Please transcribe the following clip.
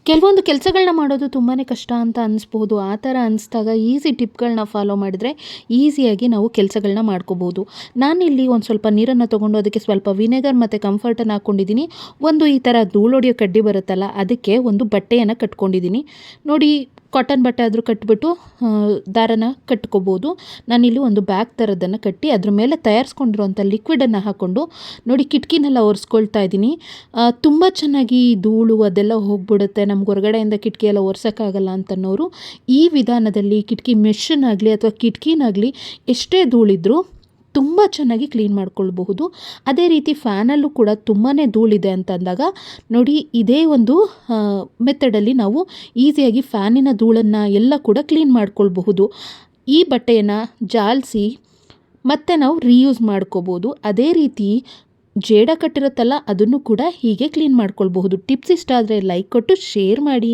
ಕೆಲವೊಂದು ಕೆಲಸಗಳನ್ನ ಮಾಡೋದು ತುಂಬಾ ಕಷ್ಟ ಅಂತ ಅನಿಸ್ಬಹುದು. ಆ ಥರ ಅನಿಸ್ದಾಗ ಈಸಿ ಟಿಪ್ಗಳನ್ನ ಫಾಲೋ ಮಾಡಿದರೆ ಈಸಿಯಾಗಿ ನಾವು ಕೆಲಸಗಳನ್ನ ಮಾಡ್ಕೋಬೋದು. ನಾನಿಲ್ಲಿ ಒಂದು ಸ್ವಲ್ಪ ನೀರನ್ನು ತೊಗೊಂಡು ಅದಕ್ಕೆ ಸ್ವಲ್ಪ ವಿನೆಗರ್ ಮತ್ತು ಕಂಫರ್ಟನ್ನು ಹಾಕ್ಕೊಂಡಿದ್ದೀನಿ. ಒಂದು ಈ ಥರ ಧೂಳೊಡೆಯೋ ಕಡ್ಡಿ ಬರುತ್ತಲ್ಲ, ಅದಕ್ಕೆ ಒಂದು ಬಟ್ಟೆಯನ್ನು ಕಟ್ಕೊಂಡಿದ್ದೀನಿ. ನೋಡಿ, ಕಾಟನ್ ಬಟ್ಟೆ ಆದರೂ ಕಟ್ಟಿಬಿಟ್ಟು ದಾರನ ಕಟ್ಕೋಬೋದು. ನಾನಿಲ್ಲಿ ಒಂದು ಬ್ಯಾಗ್ ಥರದ್ದನ್ನು ಕಟ್ಟಿ ಅದ್ರ ಮೇಲೆ ತಯಾರಿಸ್ಕೊಂಡಿರೋಂಥ ಲಿಕ್ವಿಡನ್ನು ಹಾಕ್ಕೊಂಡು ನೋಡಿ ಕಿಟಕಿನೆಲ್ಲ ಒರೆಸ್ಕೊಳ್ತಾ ಇದ್ದೀನಿ. ತುಂಬ ಚೆನ್ನಾಗಿ ಈ ಧೂಳು ಅದೆಲ್ಲ ಹೋಗ್ಬಿಡುತ್ತೆ. ನಮ್ಗೆ ಹೊರಗಡೆಯಿಂದ ಕಿಟಕಿ ಎಲ್ಲ ಒರೆಸೋಕ್ಕಾಗಲ್ಲ ಅಂತನ್ನೋರು ಈ ವಿಧಾನದಲ್ಲಿ ಕಿಟಕಿ ಮೆಷನ್ನಾಗಲಿ ಅಥವಾ ಕಿಟಕಿನಾಗಲಿ ಎಷ್ಟೇ ಧೂಳಿದ್ರೂ ತುಂಬ ಚೆನ್ನಾಗಿ ಕ್ಲೀನ್ ಮಾಡ್ಕೊಳ್ಬಹುದು. ಅದೇ ರೀತಿ ಫ್ಯಾನಲ್ಲೂ ಕೂಡ ತುಂಬಾ ಧೂಳಿದೆ ಅಂತ ಅಂದಾಗ ನೋಡಿ, ಇದೇ ಒಂದು ಮೆಥಡಲ್ಲಿ ನಾವು ಈಸಿಯಾಗಿ ಫ್ಯಾನಿನ ಧೂಳನ್ನು ಎಲ್ಲ ಕೂಡ ಕ್ಲೀನ್ ಮಾಡ್ಕೊಳ್ಬಹುದು. ಈ ಬಟ್ಟೆಯನ್ನು ಜಾಲಿಸಿ ಮತ್ತೆ ನಾವು ರೀಯೂಸ್ ಮಾಡ್ಕೋಬೋದು. ಅದೇ ರೀತಿ ಜೇಡ ಕಟ್ಟಿರುತ್ತಲ್ಲ, ಅದನ್ನು ಕೂಡ ಹೀಗೆ ಕ್ಲೀನ್ ಮಾಡ್ಕೊಳ್ಬಹುದು. ಟಿಪ್ಸ್ ಇಷ್ಟ ಆದರೆ ಲೈಕ್ ಕೊಟ್ಟು ಶೇರ್ ಮಾಡಿ.